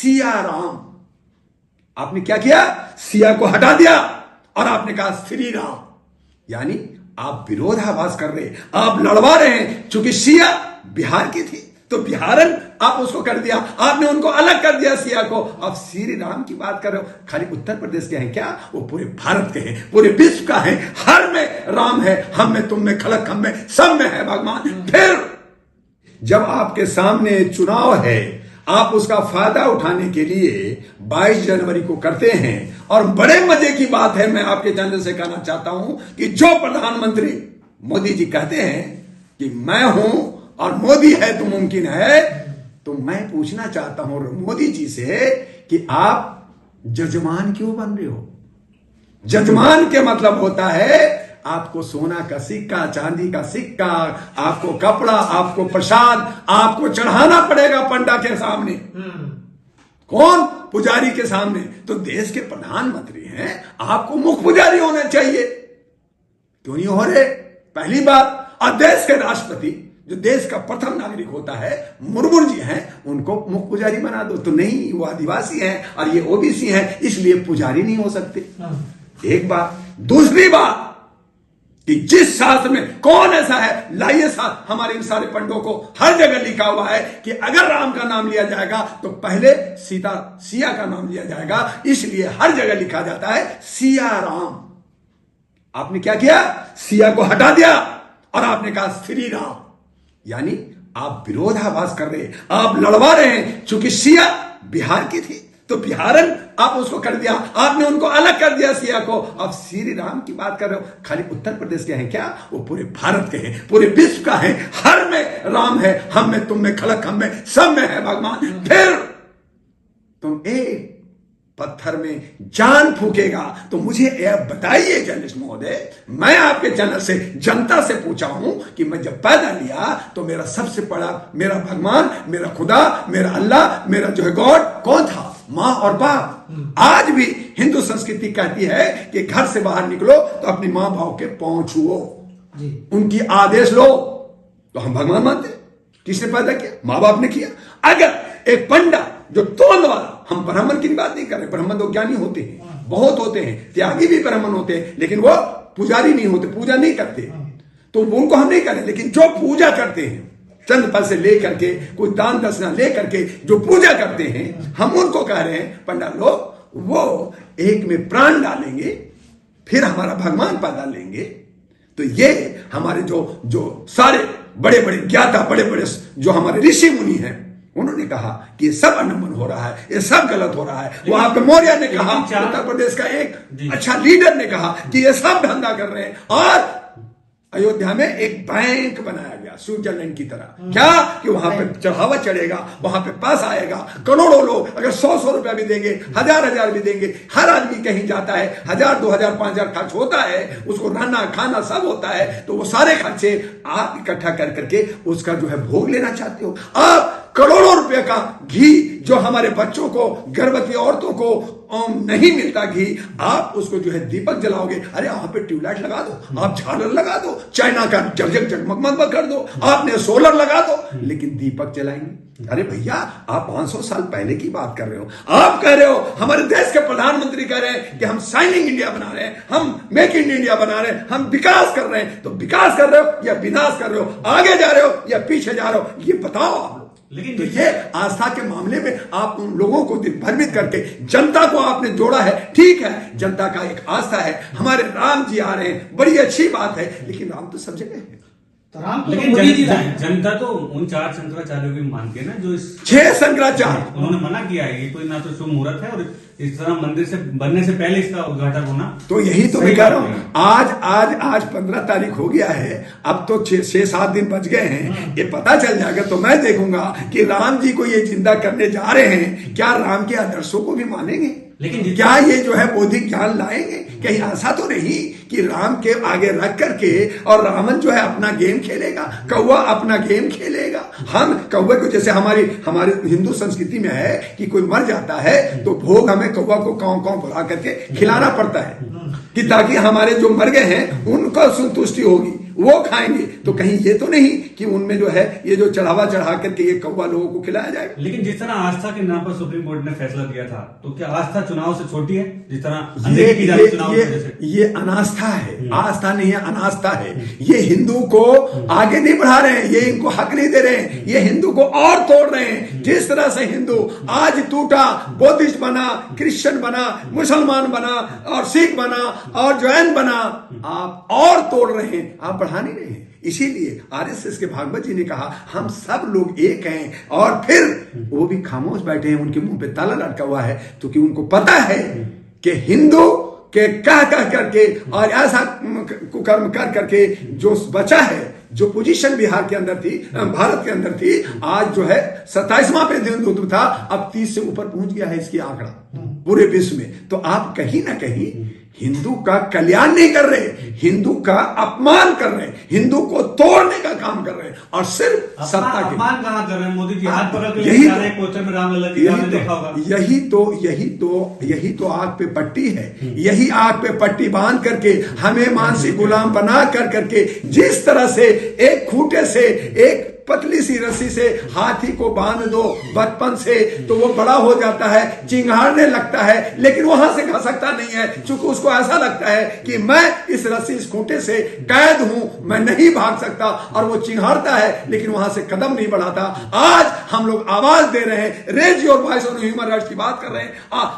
सिया राम। आपने क्या किया? सिया को हटा दिया और आपने कहा श्री राम। यानी आप विरोधाभास कर रहे, आप लड़वा रहे हैं। चूंकि सिया बिहार की थी तो बिहारन आप उसको कर दिया, आपने उनको अलग कर दिया सिया को। अब श्री राम की बात कर रहे हो। खाली उत्तर प्रदेश के हैं क्या? वो पूरे भारत के हैं, पूरे विश्व का है। हर में राम है, हम में, तुम में, खलक हम में, सब में है भगवान। फिर जब आपके सामने चुनाव है, आप उसका फायदा उठाने के लिए 22 जनवरी को करते हैं। और बड़े मजे की बात है, मैं आपके चैनल से कहना चाहता हूं कि जो प्रधानमंत्री मोदी जी कहते हैं कि मैं हूं और मोदी है तो मुमकिन है, तो मैं पूछना चाहता हूं मोदी जी से कि आप जजमान क्यों बन रहे हो? जजमान के मतलब होता है आपको सोना का सिक्का, चांदी का सिक्का, आपको कपड़ा, आपको प्रसाद, आपको चढ़ाना पड़ेगा पंडा के सामने। कौन? पुजारी के सामने। तो देश के प्रधानमंत्री हैं, आपको मुख्य पुजारी होना चाहिए। क्यों नहीं हो रहे? पहली बात। और देश के राष्ट्रपति, जो देश का प्रथम नागरिक होता है, मुर्मू जी हैं, उनको मुख्य पुजारी बना दो। तो नहीं, वो आदिवासी हैं और ये ओबीसी हैं, इसलिए पुजारी नहीं हो सकते। एक बात। दूसरी बात कि जिस शास्त्र में कौन ऐसा है, लाइए साथ हमारे इन सारे पंडों को, हर जगह लिखा हुआ है कि अगर राम का नाम लिया जाएगा तो पहले सिया का नाम लिया जाएगा। इसलिए हर जगह लिखा जाता है सिया राम। आपने क्या किया? सिया को हटा दिया और आपने कहा श्री राम। यानी आप विरोधाभास कर रहे, आप लड़वा रहे हैं। चूंकि सिया बिहार की थी तो बिहारन आप उसको कर दिया, आपने उनको अलग कर दिया सिया को। अब श्री राम की बात कर रहे हो। खाली उत्तर प्रदेश के हैं क्या? वो पूरे भारत के हैं, पूरे विश्व का है। हर में राम है, हम में, तुम में, खलक हम में, सब में है भगवान। फिर तुम एक पत्थर में जान फूकेगा। तो मुझे यह बताइए जर्नलिस्ट महोदय, मैं आपके चैनल से जनता से पूछा हूं कि मैं जब पैदा लिया तो मेरा सबसे बड़ा, मेरा भगवान, मेरा खुदा, मेरा अल्लाह, मेरा जो है गॉड कौन था? मां और बाप। आज भी हिंदू संस्कृति कहती है कि घर से बाहर निकलो तो अपनी मां बाप के पांव छुओ, उनकी आदेश लो। तो हम भगवान मानते। किसने पैदा किया? मां बाप ने किया। अगर एक पंडा जो तोंद वाला, हम ब्राह्मण की बात नहीं कर रहे, ब्राह्मण तो ज्ञानी होते हैं, बहुत होते हैं, त्यागी भी ब्राह्मण होते हैं, लेकिन वो पुजारी नहीं होते, पूजा नहीं करते। तो उनको हम नहीं करें, लेकिन जो पूजा करते हैं, चंद पैसे लेकर के, कोई दान दक्षिणा लेकर के जो पूजा करते हैं, हम उनको कह रहे हैं पंडा लोग, वो एक में प्राण डालेंगे फिर हमारा भगवान पैदा लेंगे। तो ये हमारे जो सारे बड़े बड़े ज्ञाता, बड़े बड़े जो हमारे ऋषि मुनि हैं, उन्होंने कहा कि ये सब अनमन हो रहा है, ये सब गलत हो रहा है। वहां पे मौर्य ने कहा, उत्तर प्रदेश का एक अच्छा लीडर ने कहा कि ये सब धंधा कर रहे हैं। और अयोध्या में एक बैंक बनाया गया स्विट्जरलैंड की तरह। क्या? कि वहां पे चढ़ावा चढ़ेगा, वहां पे पास आएगा, करोड़ों लोग अगर 100 रुपया भी देंगे, हजार भी देंगे, हर आदमी कहीं जाता है, 1000, 2000, 5000 खर्च होता है, उसको रहना खाना सब होता है। तो वो सारे खर्चे आप इकट्ठा कर करके उसका जो है भोग लेना चाहते हो। आप करोड़ों रुपए का घी जो हमारे बच्चों को, गर्भवती औरतों को नहीं मिलता घी, आप उसको जो है दीपक जलाओगे। अरे वहां पे ट्यूबलाइट लगा दो, आप झालर लगा दो, चाइना का जगजग जगमगमग कर दो, आपने सोलर लगा दो, लेकिन दीपक जलाएंगे। अरे भैया, आप 500 साल पहले की बात कर रहे हो। आप कह रहे हो, हमारे देश के प्रधानमंत्री कह रहे हैं कि हम शाइनिंग इंडिया बना रहे हैं, हम मेक इन इंडिया बना रहे हैं, हम विकास कर रहे हैं। तो विकास कर रहे हो या विनाश कर रहे हो? आगे जा रहे हो या पीछे जा रहे हो? ये बताओ आप। लेकिन तो ये आस्था के मामले में आप उन लोगों को भ्रमित करके जनता को आपने जोड़ा है। ठीक है, जनता का एक आस्था है, हमारे राम जी आ रहे हैं, बड़ी अच्छी बात है, लेकिन राम तो सब जगह है। तो राम तो लेकिन जनता तो उन 4 शंकराचार्यों की मानती है ना, जो 6 शंकराचार्य उन्होंने मना किया है। ये कोई ना तो शुभ मुहूर्त है, और इस तरह मंदिर से बनने से पहले इसका उद्घाटन होना, तो यही तो मैं कह रहा हूं। आज 15 तारीख हो गया है, अब तो 6-7 दिन बच गए हैं। ये पता चल जाएगा तो मैं देखूंगा कि राम जी को ये जिंदा करने जा रहे हैं, क्या राम के आदर्शों को भी मानेंगे? लेकिन क्या ये जो है बौद्धिक ज्ञान लाएंगे? कहीं ऐसा तो नहीं कि राम के आगे रख करके और रावण जो है अपना गेम खेलेगा, कौवा अपना गेम खेलेगा। हम कौवे को, जैसे हमारे हिंदू संस्कृति में है कि कोई मर जाता है तो भोग हमें कौवा को कांव कांव बुला करके खिलाना पड़ता है, कि ताकि हमारे जो मर गए हैं उनको संतुष्टि होगी, वो खाएंगे। तो कहीं ये तो नहीं कि उनमें जो है ये जो चढ़ावा चढ़ा करके ये कौवा लोगों को खिलाया जाएगा। लेकिन जिस तरह आस्था के नाम पर सुप्रीम कोर्ट ने फैसला दिया था, तो क्या आस्था चुनाव से छोटी है? जिस तरह अनदेखी की जा रही चुनाव की वजह से। ये अनास्था है, आस्था नहीं है, अनास्था है। ये हिंदू को आगे नहीं बढ़ा रहे हैं, ये इनको हक नहीं दे रहे हैं, ये हिंदू को और तोड़ रहे हैं। जिस तरह से हिंदू आज टूटा, बौद्धिस्ट बना, क्रिश्चियन बना, मुसलमान बना और सिख बना और जैन बना, आप और तोड़ रहे हैं, आप बढ़ा नहीं रहे हैं। इसीलिए आरएसएस के भागवत जी ने कहा हम सब लोग एक हैं, और फिर वो भी खामोश बैठे हैं, उनके मुंह पे ताला लटका हुआ है, क्योंकि उनको पता है कि हिंदू के कह करके और ऐसा कुकर्म कर करके जो बचा है, जो पोजीशन बिहार के अंदर थी, भारत के अंदर थी, आज जो है 27वां पे हिंदुत्व था, अब 30 से ऊपर पहुंच गया है इसकी आंकड़ा पूरे विश्व में। तो आप कहीं ना कहीं हिंदू का कल्याण नहीं कर रहे, हिंदू का अपमान कर रहे हैं, हिंदू को तोड़ने का काम कर रहे हैं, और सिर्फ सत्ता के अपमान कहां कर रहे हैं? मोदी जी हाथ पकड़ के यही पोस्टर में रामलला जी आपने देखा होगा। यही तो आग पे पट्टी है। यही आग पे पट्टी बांध करके हमें मानसिक गुलाम बना करके जिस तरह से एक खूंटे से, एक पतली सी रस्सी से हाथी को बांध दो बचपन से, तो वो बड़ा हो जाता है, चिंगारने लगता है, लेकिन वहां से खसकता नहीं है, क्योंकि उसको ऐसा लगता है कि मैं इस रस्सी, इस खूंटे से कैद हूं, मैं नहीं भाग सकता, और वो चिंगारता है लेकिन वहां से कदम नहीं बढ़ाता। आज हम लोग आवाज दे रहे हैं, raise your voice on human rights की बात कर रहे हैं,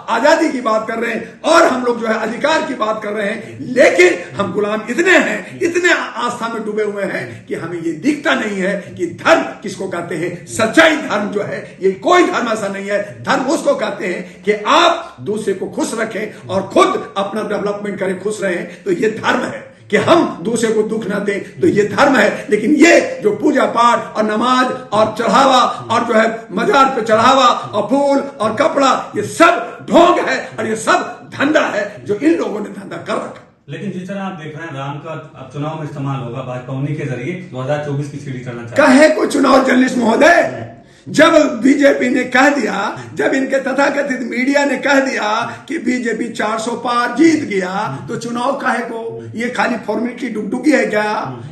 आजादी की बात कर रहे हैं, और हम लोग जो है अधिकार की बात कर रहे हैं, लेकिन हम गुलाम इतने हैं, इतने आस्था में डूबे हुए हैं कि हमें ये दिखता नहीं है कि धर्म किसको कहते हैं। सच्चाई धर्म जो है, ये कोई धर्म ऐसा नहीं है। धर्म उसको कहते हैं कि आप दूसरे को खुश रखें और खुद अपना डेवलपमेंट करें, खुश रहें, तो ये धर्म है। कि हम दूसरे को दुख ना दें, तो ये धर्म है। लेकिन ये जो पूजा पाठ और नमाज और चढ़ावा और जो है मजार पे चढ़ावा और फूल और कपड़ा, ये सब ढोंग है और ये सब धंधा है जो इन लोगों ने धंधा कर रखा। लेकिन जिस तरह आप देख रहे हैं राम का अब चुनाव में इस्तेमाल होगा, भाजपा उन्हीं के जरिए 2024 की सीढ़ी करना चाहते कहे को चुनाव जर्नलिस्ट महोदय, जब बीजेपी ने कह दिया, जब इनके तथाकथित मीडिया ने कह दिया कि बीजेपी 400 पार जीत गया, तो चुनाव काहे को? ये खाली फॉर्मेलिटी डुगडुगी है क्या?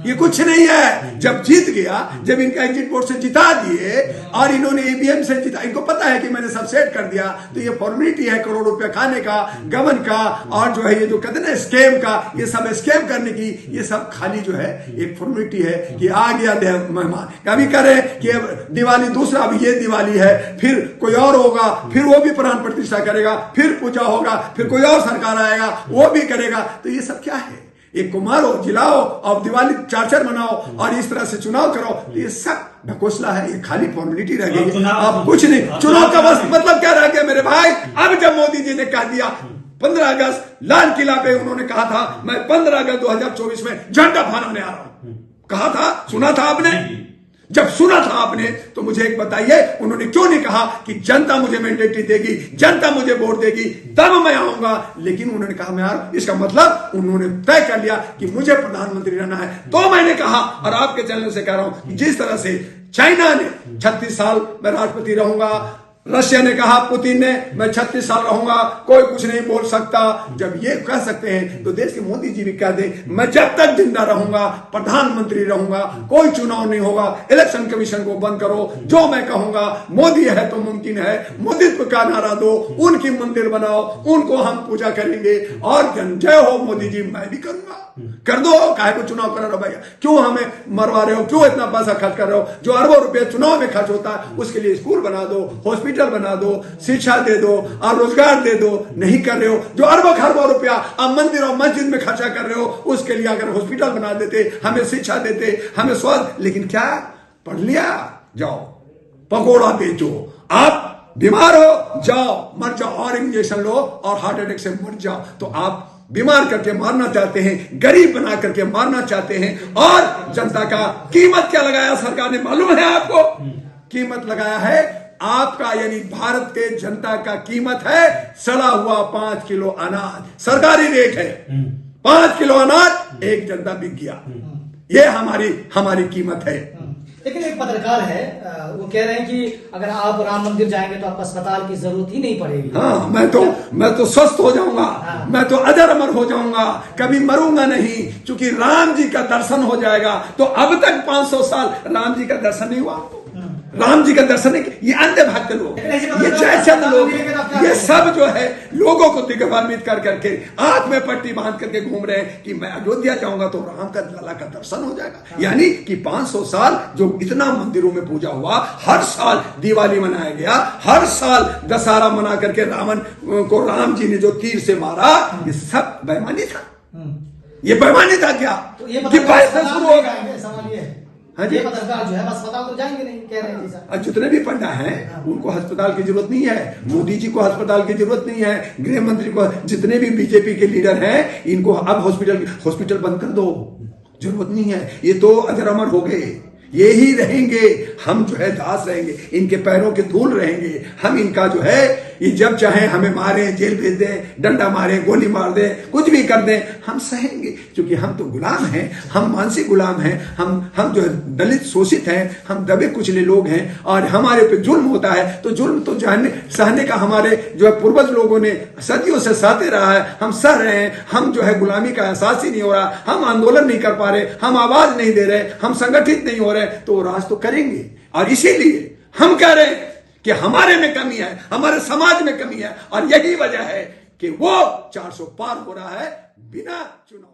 ये कुछ नहीं है। जब जीत गया, जब इनका एग्जिट पोल से जिता दिए और इन्होंने ईवीएम से जिता, इनको पता है कि मैंने सब सेट कर दिया, तो ये फॉर्मेलिटी है करोड़ रुपया खाने का, गबन का, और जो है ये जो कहते हैं स्कैम का, ये सब स्कैम करने की, ये सब खाली जो है एक फॉर्मेलिटी है कि आ गया मेहमान। कभी करें कि दिवाली दूसरा, अब ये दिवाली है, फिर कोई और होगा, फिर वो भी प्राण प्रतिष्ठा करेगा, फिर पूजा होगा, फिर कोई और सरकार आएगा वो भी करेगा। तो ये सब क्या है? एक को मारो, जिलाओ और दिवाली चार मनाओ और इस तरह से चुनाव करो, तो ये सब ढकोसला है, ये खाली फॉर्मेलिटी रह गई, अब कुछ नहीं। चुनाव का बस मतलब क्या रह गया मेरे भाई? अब जब मोदी जी ने कह दिया 15 अगस्त लाल किला पे उन्होंने कहा था मैं 15 अगस्त 2024 में झंडा फहराने आ रहा हूं, कहा था, सुना था आपने? जब सुना था आपने तो मुझे एक बताइए, उन्होंने क्यों नहीं कहा कि जनता मुझे मैंडेट देगी, जनता मुझे वोट देगी, तब मैं आऊंगा? लेकिन उन्होंने कहा मैं आ रहा हूं। इसका मतलब उन्होंने तय कर लिया कि मुझे प्रधानमंत्री रहना है। तो मैंने कहा, और आपके चैनल से कह रहा हूं कि जिस तरह से चाइना ने 36 साल मैं राष्ट्रपति रहूंगा, रशिया ने कहा, पुतिन ने मैं 36 साल रहूंगा, कोई कुछ नहीं बोल सकता। जब ये कह सकते हैं तो देश के मोदी जी भी कह दें मैं जब तक जिंदा रहूंगा प्रधानमंत्री रहूंगा, कोई चुनाव नहीं होगा, इलेक्शन कमीशन को बंद करो, जो मैं कहूंगा मोदी है तो मुमकिन है, मोदीत्व का नारा दो, उनकी मंदिर बनाओ, उनको हम पूजा करेंगे और जय हो मोदी जी मैं भी करूंगा। कर दो, काहे को चुनाव करा रहे हो भैया? क्यों हमें मरवा रहे हो? क्यों इतना पैसा खर्च कर रहे हो? जो अरबों रुपए चुनाव में खर्च होता है उसके लिए स्कूल बना दो, हॉस्पिटल बना दो, शिक्षा दे दो और रोजगार दे दो, नहीं कर रहे हो। जो अरबों खरबों रुपया आप मंदिर और मस्जिद में खर्चा कर रहे हो, उसके लिए अगर हॉस्पिटल बना देते, हमें शिक्षा देते, हमें स्वास्थ्य, लेकिन क्या पढ़ लिया, जाओ पकौड़ा बेचो, आप बीमार हो जाओ मर जाओ और इंजेक्शन लो और हार्ट अटैक से मर जाओ। तो आप बीमार करके मारना चाहते हैं, गरीब बना करके मारना चाहते हैं, और जनता का कीमत क्या लगाया सरकार ने मालूम है आपको? कीमत लगाया है आपका, यानी भारत के जनता का कीमत है सड़ा हुआ 5 किलो अनाज, सरकारी रेट है 5 किलो अनाज, एक जनता बिक गया, ये हमारी कीमत है। लेकिन एक पत्रकार है, वो कह रहे हैं कि अगर आप राम मंदिर जाएंगे तो आपको अस्पताल की जरूरत ही नहीं पड़ेगी। हाँ, मैं तो स्वस्थ हो जाऊंगा। हाँ। मैं तो अजर अमर हो जाऊंगा, कभी मरूंगा नहीं, क्योंकि राम जी का दर्शन हो जाएगा। तो अब तक 500 साल राम जी का दर्शन नहीं हुआ आपको? राम जी का दर्शन नहीं, ये अंधे भक्त लोग, ये जयचंद लोग, ये सब जो है लोगों को दिग्भ्रमित कर करके आंख में पट्टी बांध करके घूम रहे हैं कि मैं अयोध्या जाऊंगा तो राम का लला का दर्शन हो जाएगा। यानी कि 500 साल जो इतना मंदिरों में पूजा हुआ, हर साल दिवाली मनाया गया, हर साल दशहरा मना करके रावण को राम जी ने जो तीर से मारा, ये सब बेईमानी था। ये बेईमानी था क्या? तो ये कि पैसे शुरू हो गए। सवाल ये है, हाँ जी, ये पत्रकार जो है अस्पताल तो जाएंगे नहीं, कह रहे हैं जी साहब। जितने भी पंडा हैं उनको अस्पताल की जरूरत नहीं है, मोदी जी को अस्पताल की जरूरत नहीं है, गृह मंत्री को, जितने भी बीजेपी के लीडर हैं इनको अब हॉस्पिटल बंद कर दो, जरूरत नहीं है। ये तो अजर अमर हो गए, ये ही रहेंगे। हम जो है दास रहेंगे, इनके पैरों के धूल रहेंगे। हम इनका जो है, ये जब चाहे हमें मारे, जेल भेज दें, डंडा मारे, गोली मार दें, कुछ भी कर दें, हम सहेंगे, क्योंकि हम तो गुलाम हैं, हम मानसिक गुलाम हैं, हम जो है दलित शोषित हैं, हम दबे कुचले लोग हैं, और हमारे पे जुल्म होता है तो जुल्म तो सहने का हमारे जो है पूर्वज लोगों ने सदियों से सहते रहा है, हम सह रहे हैं। हम जो है गुलामी का एहसास ही नहीं हो रहा, हम आंदोलन नहीं कर पा रहे, हम आवाज नहीं दे रहे, हम संगठित नहीं हो रहे, तो वो राज तो करेंगे। और इसीलिए हम कह रहे हैं कि हमारे में कमी है, हमारे समाज में कमी है, और यही वजह है कि वो 400 पार हो रहा है बिना चुनाव।